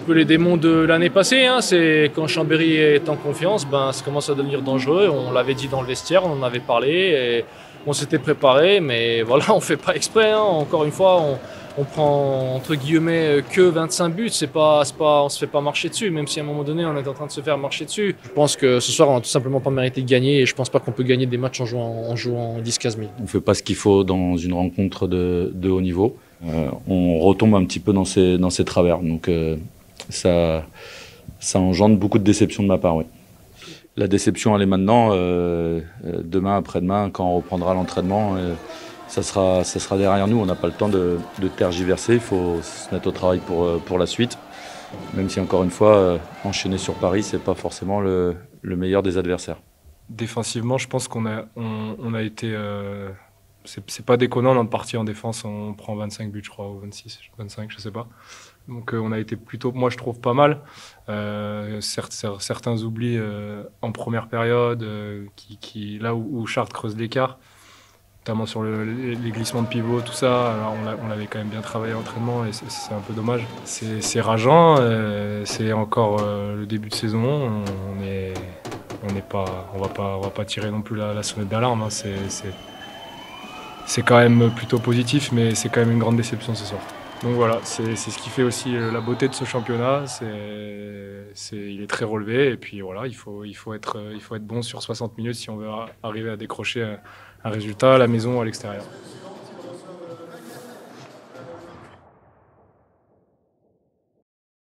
peu les démons de l'année passée. Hein. C'est quand Chambéry est en confiance, ça commence à devenir dangereux. On l'avait dit dans le vestiaire, on en avait parlé, et on s'était préparé, mais voilà, on fait pas exprès. Hein. Encore une fois, on prend entre guillemets que 25 buts. On se fait pas marcher dessus, même si à un moment donné on est en train de se faire marcher dessus. Je pense que ce soir on a tout simplement pas mérité de gagner, et je pense pas qu'on peut gagner des matchs en jouant 10-15 minutes. On fait pas ce qu'il faut dans une rencontre de haut niveau. On retombe un petit peu dans ses travers. Donc ça engendre beaucoup de déception de ma part, oui. La déception, elle est maintenant. Demain, après-demain, quand on reprendra l'entraînement, ça sera derrière nous. On n'a pas le temps de tergiverser. Il faut se mettre au travail pour la suite. Même si, encore une fois, enchaîner sur Paris, c'est pas forcément le meilleur des adversaires. Défensivement, je pense qu'on a été... c'est pas déconnant notre partie en défense. On prend 25 buts, je crois, ou 26, 25, je sais pas. Donc on a été plutôt, moi je trouve, pas mal. Certains oublis en première période, là où Chartres creuse l'écart, notamment sur les glissements de pivot, tout ça. Alors on l'avait quand même bien travaillé à l'entraînement, et c'est un peu dommage. C'est rageant, c'est encore le début de saison. On va pas tirer non plus la sonnette d'alarme. Hein. C'est quand même plutôt positif, mais c'est quand même une grande déception ce soir. Donc voilà, c'est ce qui fait aussi la beauté de ce championnat. Il est très relevé, et puis voilà, il faut être bon sur 60 minutes si on veut arriver à décrocher un résultat à la maison ou à l'extérieur.